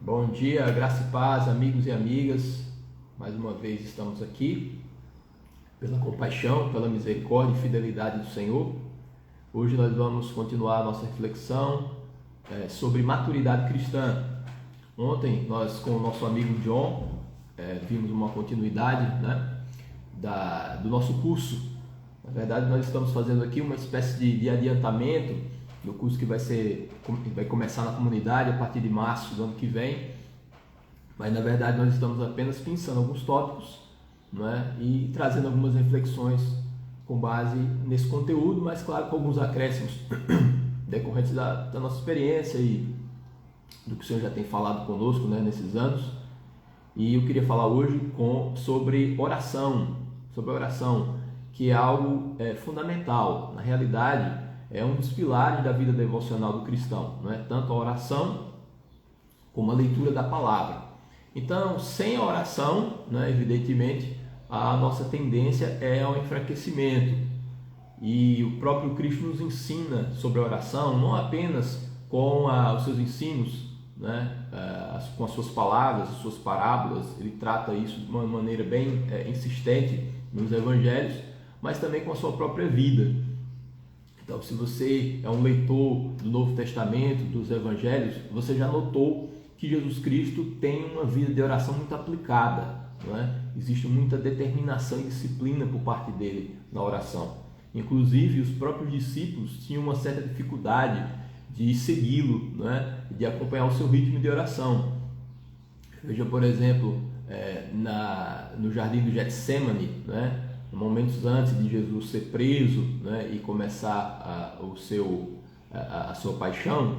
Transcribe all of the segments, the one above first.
Bom dia, graça e paz, amigos e amigas. Mais uma vez estamos aqui pela compaixão, pela misericórdia e fidelidade do Senhor. Hoje nós vamos continuar a nossa reflexão sobre maturidade cristã. Ontem nós, com o nosso amigo John, vimos uma continuidade, do nosso curso. Na verdade, nós estamos fazendo aqui uma espécie de adiantamento do curso que vai começar na comunidade a partir de março do ano que vem. Mas na verdade nós estamos apenas pensando alguns tópicos, e trazendo algumas reflexões com base nesse conteúdo, mas claro, com alguns acréscimos decorrentes da nossa experiência e do que o Senhor já tem falado conosco, nesses anos. E eu queria falar hoje sobre oração, que é algo fundamental. Na realidade, é um dos pilares da vida devocional do cristão, tanto a oração como a leitura da palavra. Então, sem a oração, evidentemente, a nossa tendência é ao enfraquecimento. E o próprio Cristo nos ensina sobre a oração, não apenas com os seus ensinos, com as suas palavras, as suas parábolas. Ele trata isso de uma maneira bem insistente nos evangelhos, mas também com a sua própria vida. Então, se você é um leitor do Novo Testamento, dos Evangelhos, você já notou que Jesus Cristo tem uma vida de oração muito aplicada, Existe muita determinação e disciplina por parte dele na oração. Inclusive, os próprios discípulos tinham uma certa dificuldade de segui-lo, de acompanhar o seu ritmo de oração. Veja, por exemplo, no jardim do Getsemane, momentos antes de Jesus ser preso, e começar a sua paixão,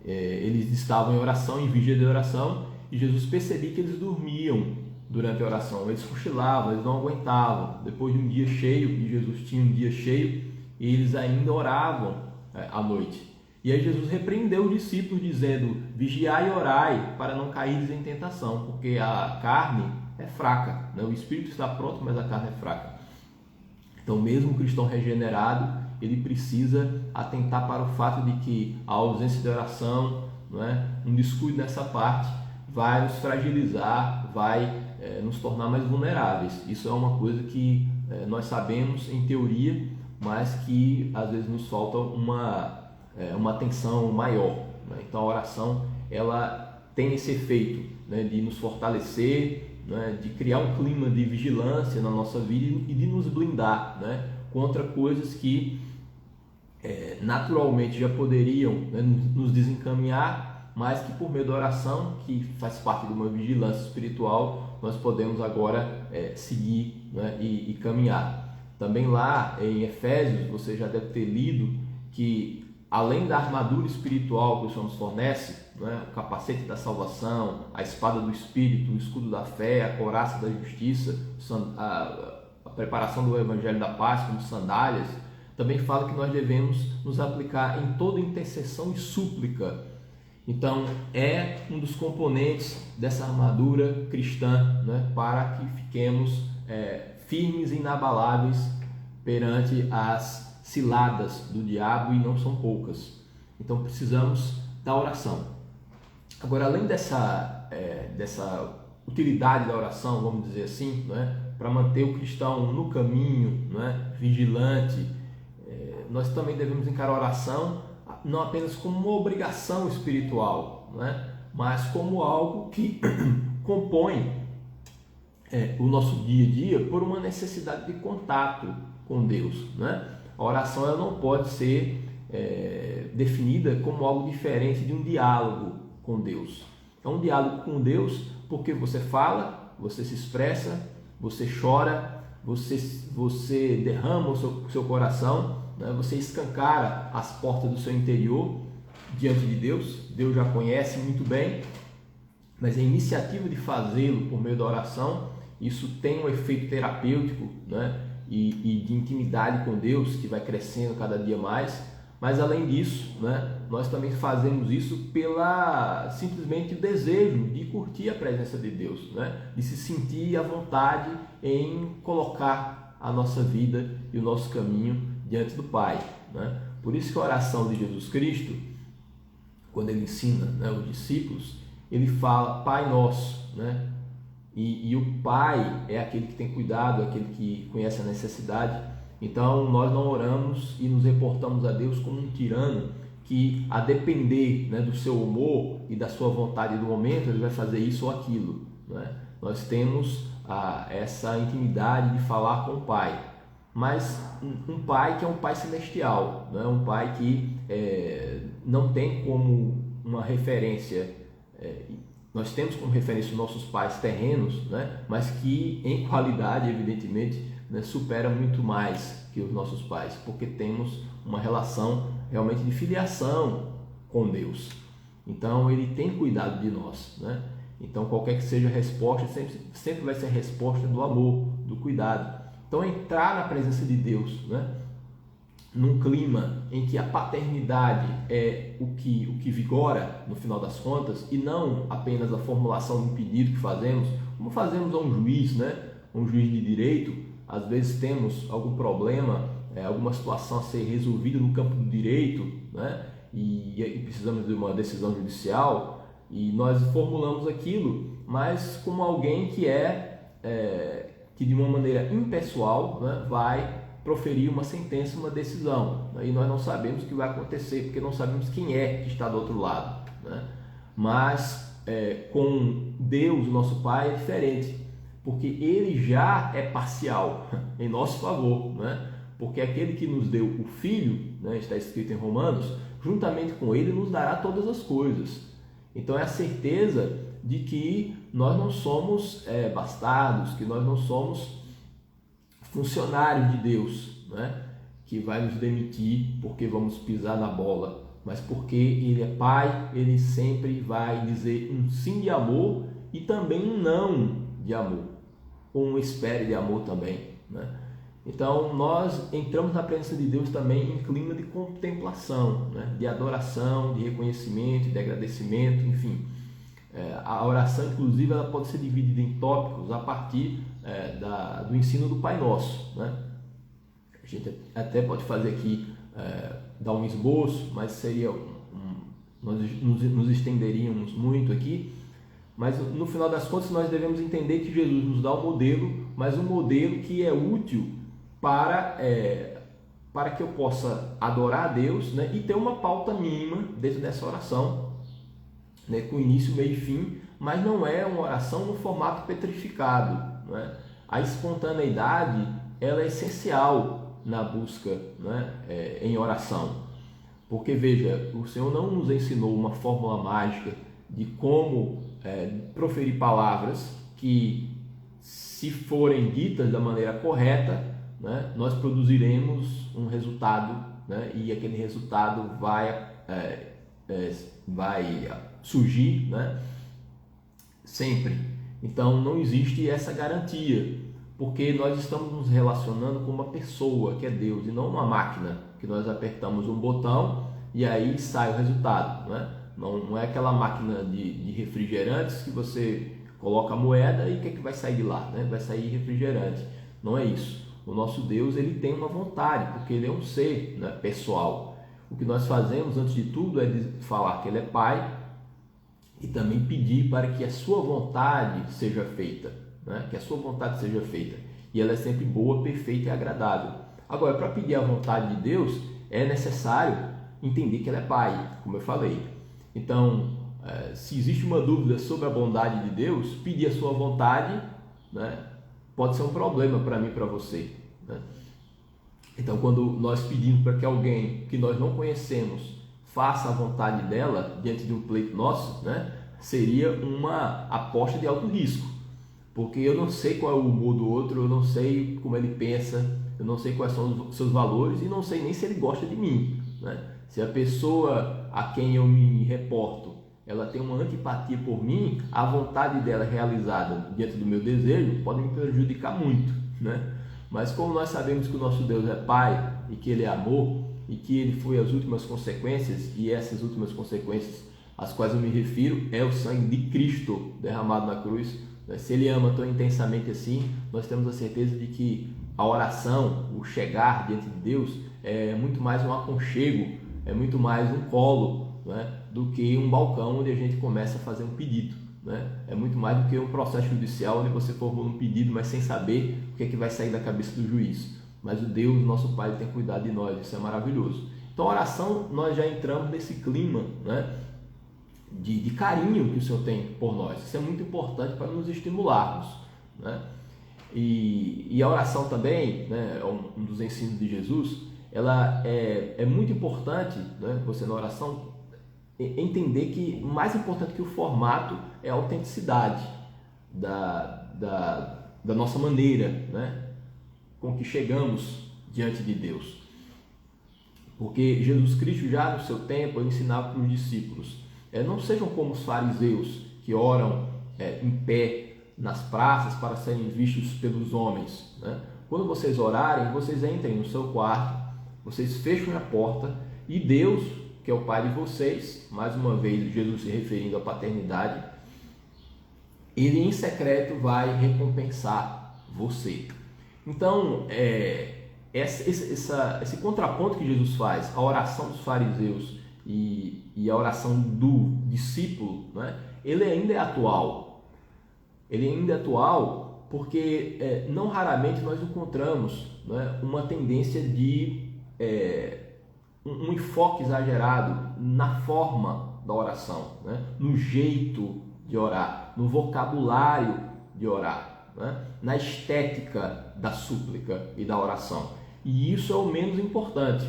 eles estavam em oração, em vigília de oração, e Jesus percebia que eles dormiam durante a oração, eles cochilavam, eles não aguentavam. Depois de um dia cheio, e Jesus tinha um dia cheio, eles ainda oravam à noite. E aí Jesus repreendeu os discípulos dizendo: vigiai e orai para não caíres em tentação, porque a carne é fraca, o espírito está pronto, mas a carne é fraca. Então, mesmo o cristão regenerado, ele precisa atentar para o fato de que a ausência de oração, um descuido nessa parte, vai nos fragilizar, vai nos tornar mais vulneráveis. Isso é uma coisa que nós sabemos em teoria, mas que às vezes nos falta uma atenção maior. Então, a oração ela tem esse efeito de nos fortalecer, de criar um clima de vigilância na nossa vida e de nos blindar contra coisas que naturalmente já poderiam nos desencaminhar, mas que por meio da oração, que faz parte de uma vigilância espiritual, nós podemos agora seguir e caminhar. Também lá em Efésios, você já deve ter lido que além da armadura espiritual que o Senhor nos fornece, o capacete da salvação, a espada do Espírito, o escudo da fé, a couraça da justiça, a preparação do Evangelho da Paz como sandálias, também fala que nós devemos nos aplicar em toda intercessão e súplica. Então, é um dos componentes dessa armadura cristã, para que fiquemos firmes e inabaláveis perante as ciladas do diabo, e não são poucas. Então precisamos da oração. Agora, além dessa utilidade da oração, vamos dizer assim, para manter o cristão no caminho, vigilante, nós também devemos encarar a oração não apenas como uma obrigação espiritual, mas como algo que compõe o nosso dia a dia por uma necessidade de contato com Deus, A oração ela não pode ser definida como algo diferente de um diálogo com Deus. É um diálogo com Deus porque você fala, você se expressa, você chora, você derrama o seu coração, você escancara as portas do seu interior diante de Deus. Deus já conhece muito bem, mas a iniciativa de fazê-lo por meio da oração, isso tem um efeito terapêutico, e de intimidade com Deus que vai crescendo cada dia mais. Mas além disso, nós também fazemos isso simplesmente o desejo de curtir a presença de Deus, de se sentir à vontade em colocar a nossa vida e o nosso caminho diante do Pai. Por isso que a oração de Jesus Cristo, quando ele ensina os discípulos, ele fala Pai Nosso, né? E o Pai é aquele que tem cuidado, é aquele que conhece a necessidade. Então nós não oramos e nos reportamos a Deus como um tirano que, a depender, né, do seu humor e da sua vontade do momento, ele vai fazer isso ou aquilo, né? Nós temos essa intimidade de falar com o Pai, mas um Pai que é um Pai celestial, né? Um Pai que não tem como uma referência, nós temos como referência os nossos pais terrenos, né? Mas que em qualidade, evidentemente, né, supera muito mais que os nossos pais, porque temos uma relação realmente de filiação com Deus. Então ele tem cuidado de nós, né? Então qualquer que seja a resposta, sempre vai ser a resposta do amor, do cuidado. Então entrar na presença de Deus, né, num clima em que a paternidade é o que vigora no final das contas, e não apenas a formulação de um pedido que fazemos, como fazemos a um juiz, né, um juiz de direito. Às vezes temos algum problema, alguma situação a ser resolvida no campo do direito, né, e precisamos de uma decisão judicial, e nós formulamos aquilo, mas como alguém que que de uma maneira impessoal, né, vai proferir uma sentença, uma decisão, né? E nós não sabemos o que vai acontecer, porque não sabemos quem é que está do outro lado, né? Mas com Deus, o nosso Pai, é diferente, porque Ele já é parcial em nosso favor, né? Porque aquele que nos deu o Filho, né, está escrito em Romanos, juntamente com Ele nos dará todas as coisas. Então é a certeza de que nós não somos bastardos, que nós não somos funcionário de Deus, né, que vai nos demitir porque vamos pisar na bola, mas porque Ele é Pai, Ele sempre vai dizer um sim de amor e também um não de amor, ou um espere de amor também, né? Então nós entramos na presença de Deus também em clima de contemplação, né, de adoração, de reconhecimento, de agradecimento, enfim. A oração, inclusive, ela pode ser dividida em tópicos a partir do ensino do Pai Nosso, né? A gente até pode fazer aqui, dar um esboço, mas seria nós nos estenderíamos muito aqui, mas no final das contas nós devemos entender que Jesus nos dá um modelo, mas um modelo que é útil para que eu possa adorar a Deus, né, e ter uma pauta mínima dentro dessa oração, né, com início, meio e fim, mas não é uma oração no formato petrificado, né? A espontaneidade, ela é essencial na busca, né, em oração, porque veja, o Senhor não nos ensinou uma fórmula mágica de como proferir palavras que, se forem ditas da maneira correta, né, nós produziremos um resultado, né, e aquele resultado vai surgir, né, sempre. Então não existe essa garantia, porque nós estamos nos relacionando com uma pessoa que é Deus e não uma máquina que nós apertamos um botão e aí sai o resultado, né? Não é aquela máquina de refrigerantes que você coloca a moeda e o que vai sair de lá, né? Vai sair refrigerante. Não é isso. O nosso Deus, ele tem uma vontade, porque ele é um ser, né, pessoal. O que nós fazemos antes de tudo é falar que ele é Pai e também pedir para que a sua vontade seja feita, né? Que a sua vontade seja feita. E ela é sempre boa, perfeita e agradável. Agora, para pedir a vontade de Deus, é necessário entender que ele é Pai, como eu falei. Então, se existe uma dúvida sobre a bondade de Deus, pedir a sua vontade, né, pode ser um problema para mim e para você, né? Então, quando nós pedimos para que alguém que nós não conhecemos faça a vontade dela diante de um pleito nosso, né, seria uma aposta de alto risco, porque eu não sei qual é o humor do outro, eu não sei como ele pensa, eu não sei quais são os seus valores e não sei nem se ele gosta de mim, né? Se a pessoa a quem eu me reporto, ela tem uma antipatia por mim, a vontade dela realizada diante do meu desejo pode me prejudicar muito, né? Mas como nós sabemos que o nosso Deus é Pai e que Ele é amor e que Ele foi as últimas consequências, e essas últimas consequências às quais eu me refiro é o sangue de Cristo derramado na cruz, né? Se Ele ama tão intensamente assim, nós temos a certeza de que a oração, o chegar diante de Deus, é muito mais um aconchego, é muito mais um colo, né, do que um balcão onde a gente começa a fazer um pedido, né? É muito mais do que um processo judicial onde você formula um pedido, mas sem saber o que é que vai sair da cabeça do juiz. Mas o Deus, nosso Pai, tem cuidado de nós, isso é maravilhoso. Então, a oração, nós já entramos nesse clima, né, de carinho que o Senhor tem por nós. Isso é muito importante para nos estimularmos, né? E a oração também, né, é um dos ensinos de Jesus. Ela é muito importante, né, você na oração entender que mais importante que o formato é a autenticidade da nossa maneira, né, com que chegamos diante de Deus. Porque Jesus Cristo já no seu tempo ensinava para os discípulos: não sejam como os fariseus que oram em pé nas praças para serem vistos pelos homens, né? Quando vocês orarem, vocês entrem no seu quarto, vocês fechem a porta e Deus, que é o Pai de vocês, mais uma vez Jesus se referindo à paternidade, Ele em secreto vai recompensar você. Então, esse contraponto que Jesus faz, a oração dos fariseus e a oração do discípulo, né, ele ainda é atual. Ele ainda é atual porque não raramente nós encontramos, né, uma tendência de um enfoque exagerado na forma da oração, né, no jeito de orar, no vocabulário de orar, né, na estética da súplica e da oração. E isso é o menos importante.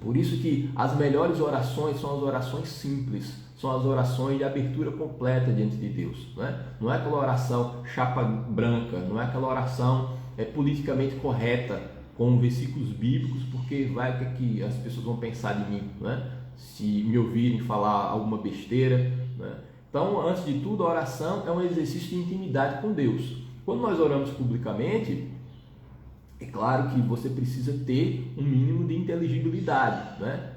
Por isso que as melhores orações são as orações simples, são as orações de abertura completa diante de Deus, né? Não é aquela oração chapa branca, não é aquela oração politicamente correta com versículos bíblicos, porque vai o que as pessoas vão pensar de mim, né, se me ouvirem falar alguma besteira, né? Então, antes de tudo, a oração é um exercício de intimidade com Deus. Quando nós oramos publicamente, é claro que você precisa ter um mínimo de inteligibilidade, né?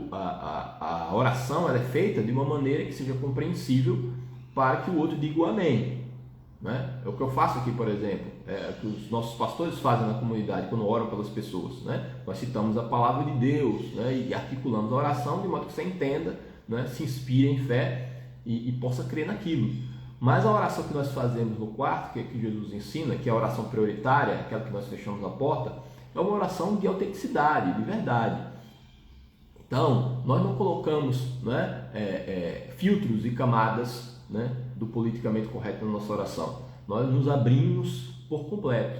A oração ela é feita de uma maneira que seja compreensível para que o outro diga o amém, né? É o que eu faço aqui, por exemplo, que os nossos pastores fazem na comunidade quando oram pelas pessoas, né? Nós citamos a palavra de Deus, né, e articulamos a oração de modo que você entenda, né, se inspire em fé e possa crer naquilo. Mas a oração que nós fazemos no quarto, que é que Jesus ensina, que é a oração prioritária, aquela que nós fechamos a porta, é uma oração de autenticidade, de verdade. Então, nós não colocamos, né, filtros e camadas, né, do politicamente correto na nossa oração. Nós nos abrimos por completo.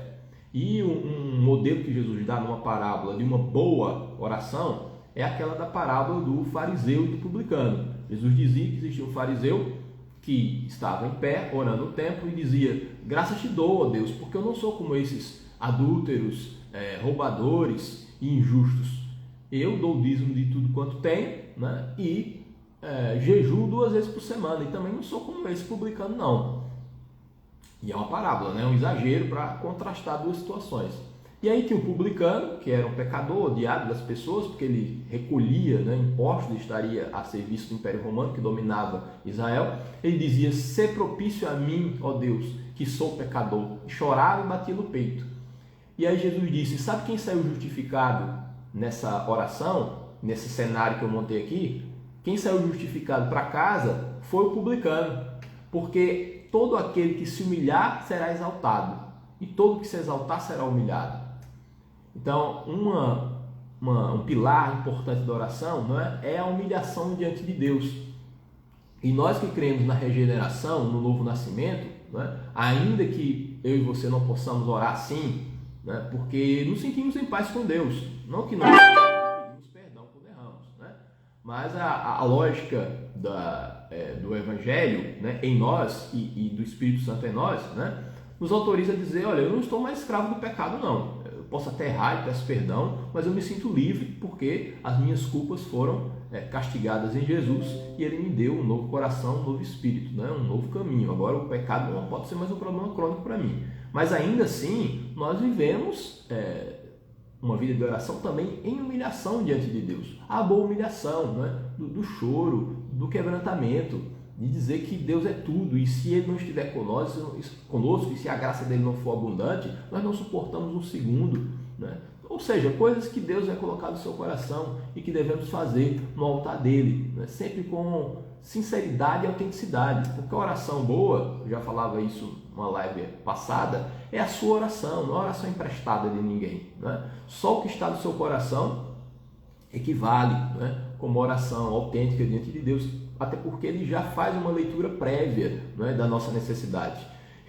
E um modelo que Jesus dá numa parábola de uma boa oração é aquela da parábola do fariseu e do publicano. Jesus dizia que existia um fariseu que estava em pé, orando no templo, e dizia: graças te dou, ó Deus, porque eu não sou como esses adúlteros, roubadores e injustos. Eu dou o dízimo de tudo quanto tenho, né, e jejuo 2 vezes por semana, e também não sou como esse publicano, não. E é uma parábola, né, um exagero para contrastar duas situações. E aí tinha o publicano, que era um pecador, odiado das pessoas, porque ele recolhia, né, impostos e estaria a serviço do Império Romano, que dominava Israel. Ele dizia: "Sê propício a mim, ó Deus, que sou pecador." E chorava e batia no peito. E aí Jesus disse: sabe quem saiu justificado nessa oração, nesse cenário que eu montei aqui? Quem saiu justificado para casa foi o publicano, porque todo aquele que se humilhar será exaltado, e todo que se exaltar será humilhado. Então, um pilar importante da oração, não é a humilhação diante de Deus. E nós que cremos na regeneração, no novo nascimento, não é? Ainda que eu e você não possamos orar assim, né, porque nos sentimos em paz com Deus, não que nós pedimos perdão quando erramos, né? Mas a lógica do Evangelho, né, em nós e do Espírito Santo em nós, né, nos autoriza a dizer: olha, eu não estou mais escravo do pecado, não. Eu posso até errar e peço perdão, mas eu me sinto livre porque as minhas culpas foram castigadas em Jesus e Ele me deu um novo coração, um novo espírito, né, um novo caminho. Agora o pecado não pode ser mais um problema crônico para mim. Mas ainda assim, nós vivemos uma vida de oração também em humilhação diante de Deus. A boa humilhação, né, do choro, do quebrantamento, de dizer que Deus é tudo, e se Ele não estiver conosco, e se a graça dele não for abundante, nós não suportamos um segundo, né? ou seja, coisas que Deus vai colocar no seu coração e que devemos fazer no altar dele, né? Sempre com sinceridade e autenticidade, porque a oração boa, eu já falava isso numa live passada, é a sua oração, não é a oração emprestada de ninguém, né? Só o que está no seu coração equivale, né, como oração autêntica diante de Deus, até porque ele já faz uma leitura prévia, né, da nossa necessidade.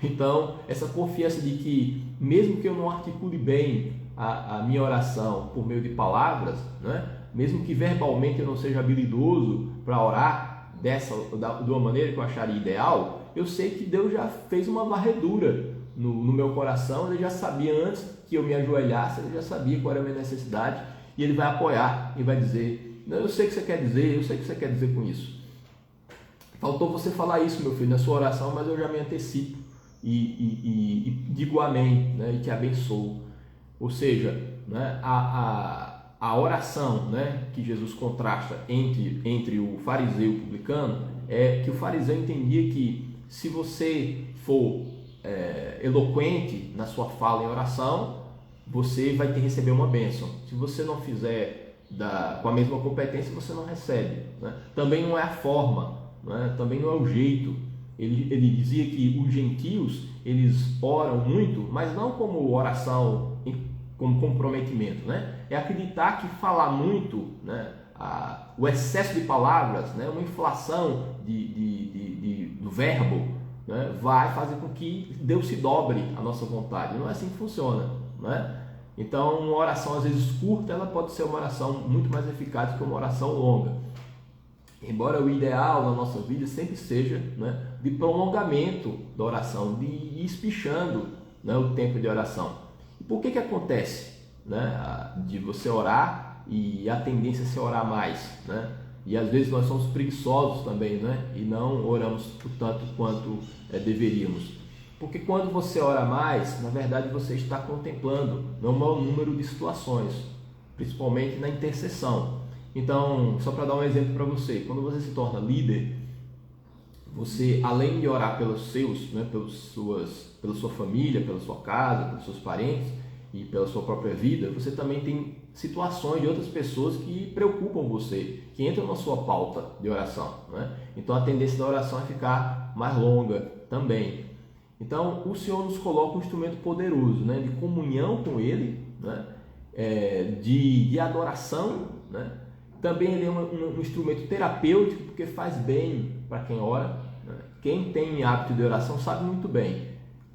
Então, essa confiança de que, mesmo que eu não articule bem a minha oração por meio de palavras, né, mesmo que verbalmente eu não seja habilidoso para orar de uma maneira que eu acharia ideal, eu sei que Deus já fez uma varredura no meu coração, ele já sabia antes que eu me ajoelhasse, ele já sabia qual era a minha necessidade, e ele vai apoiar e vai dizer, não, eu sei o que você quer dizer, eu sei o que você quer dizer com isso. Faltou você falar isso, meu filho, na sua oração, mas eu já me antecipo e digo amém, né, e te abençoo. Ou seja, né, a oração, né, que Jesus contrasta entre o fariseu e o publicano é que o fariseu entendia que se você for eloquente na sua fala em oração, você vai ter que receber uma bênção. Se você não fizer com a mesma competência, você não recebe, né? Também não é a forma, né? Também não é o jeito. Ele dizia que os gentios, eles oram muito, mas não como oração, como comprometimento, né? É acreditar que falar muito, né? O excesso de palavras, né? Uma inflação do verbo, né? Vai fazer com que Deus se dobre à nossa vontade. Não é assim que funciona, né? Então, uma oração às vezes curta, ela pode ser uma oração muito mais eficaz que uma oração longa. Embora o ideal na nossa vida sempre seja, né, de prolongamento da oração, de ir espichando, né, o tempo de oração. E por que acontece, né, de você orar e a tendência é se orar mais, né? E às vezes nós somos preguiçosos também, né, e não oramos o tanto quanto deveríamos. Porque quando você ora mais, na verdade você está contemplando um maior número de situações, principalmente na intercessão. Então, só para dar um exemplo para você, quando você se torna líder, você, além de orar pelos seus, né, pela sua família, pela sua casa, pelos seus parentes e pela sua própria vida, você também tem situações de outras pessoas que preocupam você, que entram na sua pauta de oração, né? Então, a tendência da oração é ficar mais longa também. Então, o Senhor nos coloca um instrumento poderoso, né, de comunhão com Ele, né, de adoração, né? Também ele é um instrumento terapêutico, porque faz bem para quem ora, né? Quem tem hábito de oração sabe muito bem.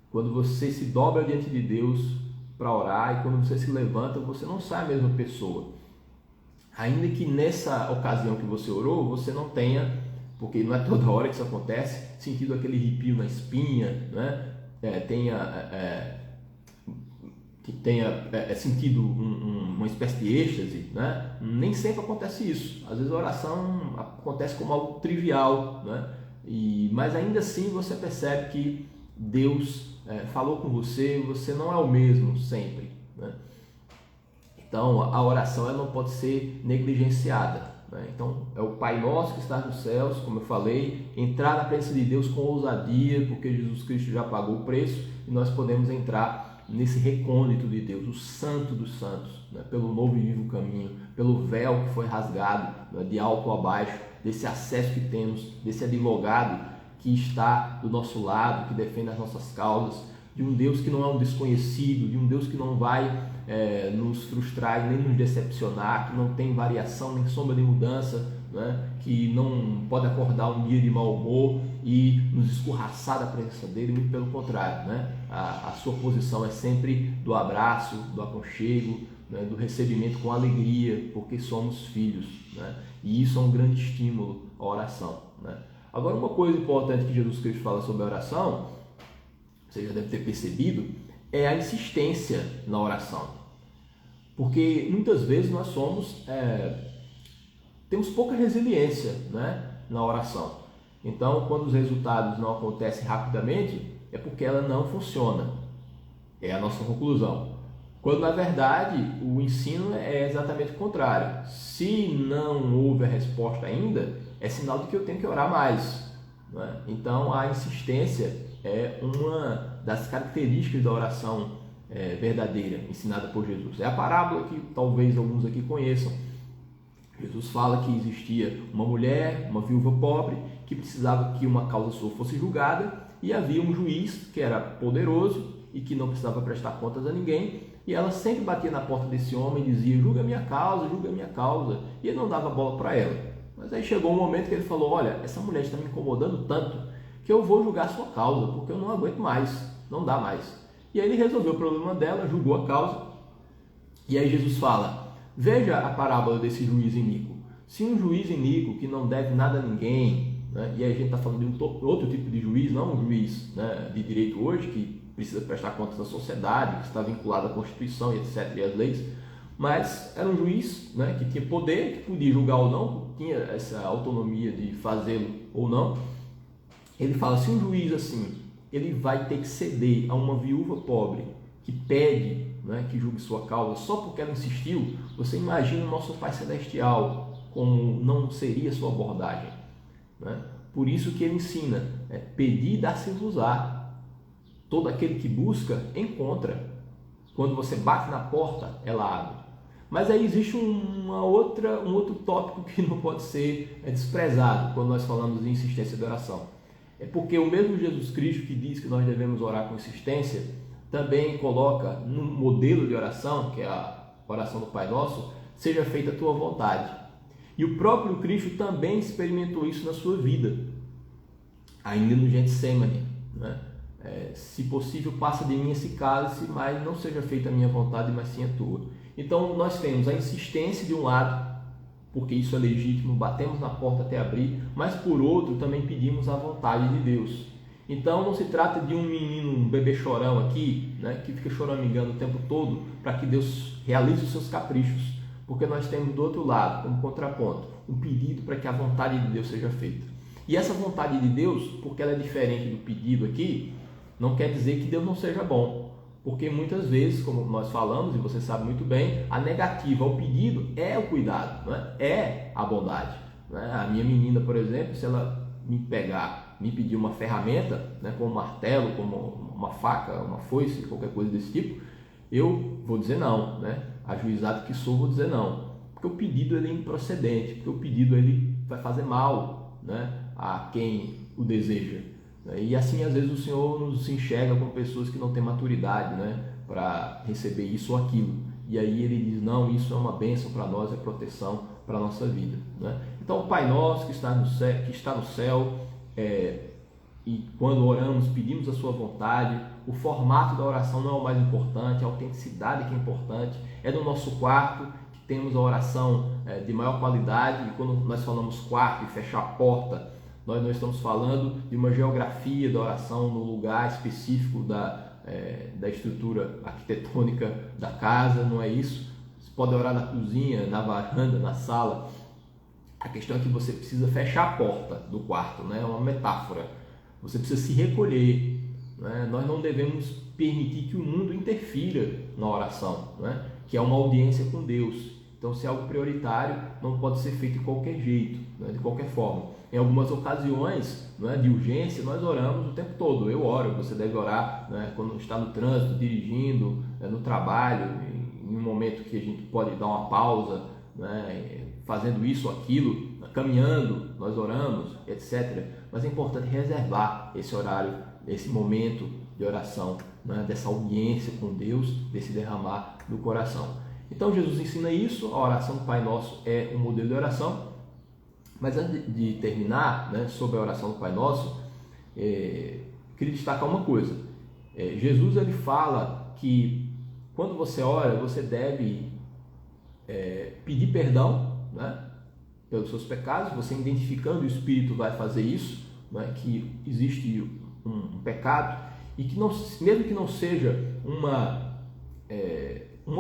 Quando você se dobra diante de Deus para orar e quando você se levanta, você não sai a mesma pessoa. Ainda que nessa ocasião que você orou, você não tenha, porque não é toda hora que isso acontece, sentido aquele arrepio na espinha, né? Tenha sentido uma espécie de êxtase, né? Nem sempre acontece isso. Às vezes a oração acontece como algo trivial, né? Mas ainda assim você percebe que Deus falou com você, você não é o mesmo sempre, né? Então a oração ela não pode ser negligenciada, né? Então é o Pai Nosso que está nos céus, como eu falei, entrar na presença de Deus com ousadia, porque Jesus Cristo já pagou o preço e nós podemos entrar nesse recôndito de Deus, o Santo dos Santos, né? Pelo novo e vivo caminho, pelo véu que foi rasgado, né? De alto a baixo, desse acesso que temos, desse advogado que está do nosso lado, que defende as nossas causas, de um Deus que não é um desconhecido, de um Deus que não vai nos frustrar nem nos decepcionar, que não tem variação nem sombra de mudança, né? Que não pode acordar um dia de mau humor e nos escorraçar da presença dele, muito pelo contrário, né? A sua posição é sempre do abraço, do aconchego, né? Do recebimento com alegria, porque somos filhos, né? E isso é um grande estímulo à oração, né? Agora, uma coisa importante que Jesus Cristo fala sobre a oração, você já deve ter percebido, é a insistência na oração. Porque muitas vezes nós temos pouca resiliência, né, na oração. Então, quando os resultados não acontecem rapidamente, é porque ela não funciona. É a nossa conclusão. Quando, na verdade, o ensino é exatamente o contrário. Se não houve a resposta ainda, é sinal de que eu tenho que orar mais, né? Então, a insistência é uma das características da oração verdadeira ensinada por Jesus. É a parábola que talvez alguns aqui conheçam. Jesus fala que existia uma mulher, uma viúva pobre, que precisava que uma causa sua fosse julgada, e havia um juiz que era poderoso e que não precisava prestar contas a ninguém, e ela sempre batia na porta desse homem e dizia: julga minha causa, e ele não dava bola para ela. Mas aí chegou um momento que ele falou: olha, essa mulher está me incomodando tanto que eu vou julgar a sua causa, porque eu não aguento mais, não dá mais. E aí ele resolveu o problema dela, julgou a causa, e aí Jesus fala: veja a parábola desse juiz iníquo. Se um juiz iníquo que não deve nada a ninguém, né, e aí a gente está falando de outro tipo de juiz, não um juiz, né, de direito hoje, que precisa prestar contas à sociedade, que está vinculado à Constituição e etc. e às leis, mas era um juiz, né, que tinha poder, que podia julgar ou não, tinha essa autonomia de fazê-lo ou não. Ele fala: se um juiz assim, ele vai ter que ceder a uma viúva pobre que pede, né, que julgue sua causa só porque ela insistiu, você imagina o nosso Pai Celestial como não seria sua abordagem, né? Por isso que ele ensina: pedir e dar-se-vos-á. Todo aquele que busca, encontra. Quando você bate na porta, ela abre. Mas aí existe um outro tópico que não pode ser desprezado quando nós falamos de insistência de oração. É porque o mesmo Jesus Cristo que diz que nós devemos orar com insistência, também coloca no modelo de oração, que é a oração do Pai Nosso: seja feita a tua vontade. E o próprio Cristo também experimentou isso na sua vida, ainda no Getsemane, né? Se possível, passa de mim esse cálice, mas não seja feita a minha vontade, mas sim a tua. Então nós temos a insistência de um lado, porque isso é legítimo, batemos na porta até abrir, mas por outro também pedimos a vontade de Deus. Então não se trata de um menino, um bebê chorão aqui, né, que fica choramingando o tempo todo para que Deus realize os seus caprichos, porque nós temos do outro lado, como contraponto, um pedido para que a vontade de Deus seja feita. E essa vontade de Deus, porque ela é diferente do pedido aqui, não quer dizer que Deus não seja bom, porque muitas vezes, como nós falamos, e você sabe muito bem, a negativa ao pedido é o cuidado, né? É a bondade, né? A minha menina, por exemplo, se ela me pedir uma ferramenta, né, como um martelo, como uma faca, uma foice, qualquer coisa desse tipo, eu vou dizer não, né? Ajuizado que sou, vou dizer não, porque o pedido ele é improcedente, porque o pedido ele vai fazer mal, né, a quem o deseja. E assim, às vezes, o Senhor nos enxerga como pessoas que não têm maturidade, né, para receber isso ou aquilo. E aí ele diz: não, isso é uma bênção para nós, é proteção para a nossa vida, né? Então, o Pai Nosso que está no céu, e quando oramos, pedimos a sua vontade. O formato da oração não é o mais importante, a autenticidade que é importante. É no nosso quarto que temos a oração de maior qualidade. E quando nós falamos quarto e fechar a porta, nós não estamos falando de uma geografia da oração no lugar específico da estrutura arquitetônica da casa, não é isso. Você pode orar na cozinha, na varanda, na sala. A questão é que você precisa fechar a porta do quarto, né? É uma metáfora. Você precisa se recolher, né? Nós não devemos permitir que o mundo interfira na oração, né? Que é uma audiência com Deus. Então, se é algo prioritário, não pode ser feito de qualquer jeito, né? De qualquer forma. Em algumas ocasiões, né, de urgência, nós oramos o tempo todo. Eu oro, você deve orar, né, quando está no trânsito, dirigindo, no trabalho, em um momento que a gente pode dar uma pausa, né, fazendo isso ou aquilo, caminhando, nós oramos, etc. Mas é importante reservar esse horário, esse momento de oração, né, dessa audiência com Deus, desse derramar do coração. Então Jesus ensina isso, a oração do Pai Nosso é um modelo de oração. Mas antes de terminar, né, sobre a oração do Pai Nosso, queria destacar uma coisa. Jesus ele fala que quando você ora, você deve pedir perdão, né, pelos seus pecados. Você identificando, o Espírito vai fazer isso, né, que existe um pecado e que não, mesmo que não seja uma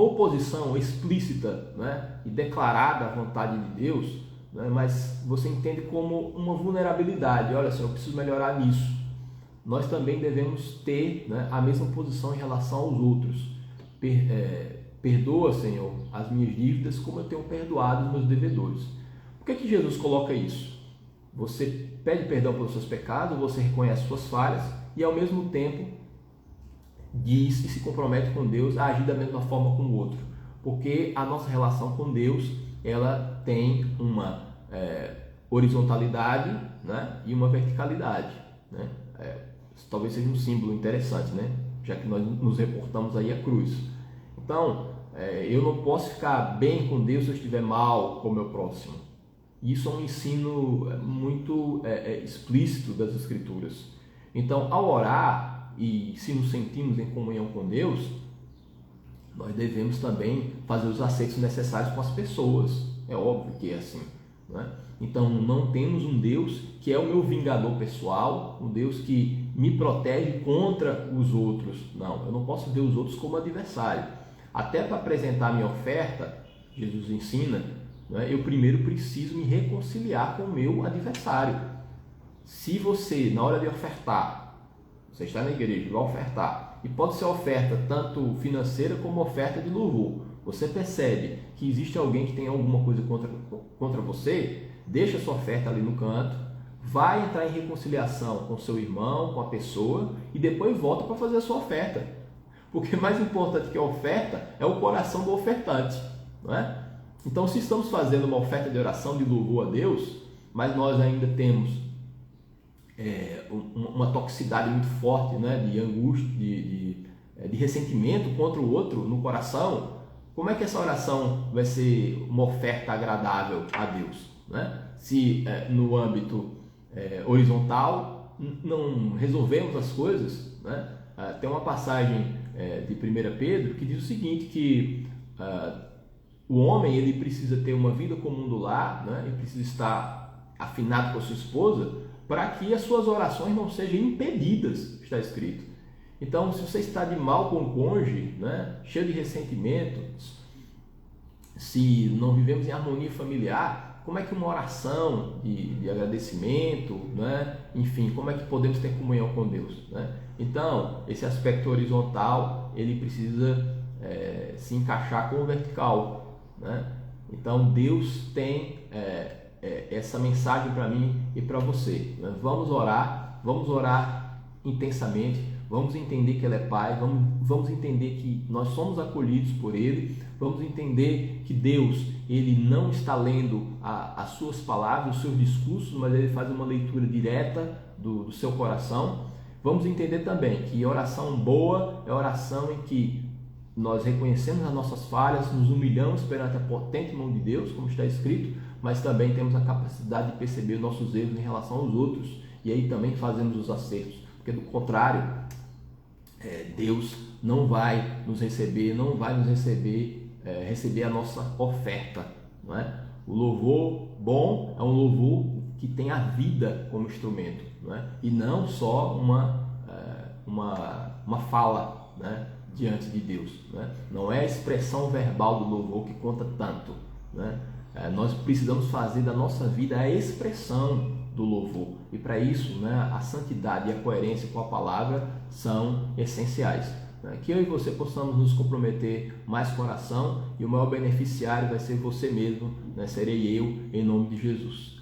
oposição explícita, né, e declarada à vontade de Deus, né, mas você entende como uma vulnerabilidade. Olha, Senhor, eu preciso melhorar nisso. Nós também devemos ter, né, a mesma posição em relação aos outros. Perdoa, Senhor, as minhas dívidas como eu tenho perdoado os meus devedores. Por que Jesus coloca isso? Você pede perdão pelos seus pecados, você reconhece suas falhas e ao mesmo tempo diz e se compromete com Deus a agir da mesma forma com o outro, porque a nossa relação com Deus ela tem uma horizontalidade, né, e uma verticalidade, né? Talvez seja um símbolo interessante, né? Já que nós nos reportamos aí à cruz. Então, eu não posso ficar bem com Deus se eu estiver mal com o meu próximo. Isso é um ensino muito explícito das Escrituras. Então, ao orar e se nos sentimos em comunhão com Deus, nós devemos também fazer os acertos necessários com as pessoas. É óbvio que é assim, né? Então, não temos um Deus que é o meu vingador pessoal, um Deus que me protege contra os outros. Não, eu não posso ver os outros como adversário. Até para apresentar a minha oferta, Jesus ensina, né, eu primeiro preciso me reconciliar com o meu adversário. Se você, na hora de ofertar, você está na igreja, vai ofertar, e pode ser oferta tanto financeira como oferta de louvor, você percebe que existe alguém que tem alguma coisa contra você, deixa a sua oferta ali no canto, vai entrar em reconciliação com seu irmão, com a pessoa, e depois volta para fazer a sua oferta. Porque mais importante que a oferta é o coração do ofertante, não é? Então, se estamos fazendo uma oferta de oração, de louvor a Deus, mas nós ainda temos uma toxicidade muito forte, né, de angústia, de ressentimento contra o outro no coração, como é que essa oração vai ser uma oferta agradável a Deus, né? Se no âmbito horizontal não resolvemos as coisas, né? Tem uma passagem de 1 Pedro que diz o seguinte, que o homem ele precisa ter uma vida comum do lar, né? Ele precisa estar afinado com a sua esposa para que as suas orações não sejam impedidas, está escrito. Então, se você está de mal com o cônjuge, né, cheio de ressentimentos, se não vivemos em harmonia familiar, como é que uma oração de agradecimento, né, enfim, como é que podemos ter comunhão com Deus, né? Então, esse aspecto horizontal, ele precisa se encaixar com o vertical, né? Então, Deus tem essa mensagem para mim e para você, né? Vamos orar intensamente, vamos entender que Ele é Pai, vamos entender que nós somos acolhidos por Ele, vamos entender que Deus, Ele não está lendo as suas palavras, os seus discursos, mas Ele faz uma leitura direta do seu coração. Vamos entender também que oração boa é oração em que nós reconhecemos as nossas falhas, nos humilhamos perante a potente mão de Deus, como está escrito, mas também temos a capacidade de perceber os nossos erros em relação aos outros, e aí também fazemos os acertos, porque do contrário, Deus não vai nos receber, receber a nossa oferta, não é? O louvor bom é um louvor que tem a vida como instrumento, não é? E não só uma fala, né, diante de Deus, né? Não é a expressão verbal do louvor que conta tanto, né? Nós precisamos fazer da nossa vida a expressão do louvor, e para isso, né, a santidade e a coerência com a palavra são essenciais, né? Que eu e você possamos nos comprometer mais com a oração, e o maior beneficiário vai ser você mesmo, né? Serei eu, em nome de Jesus.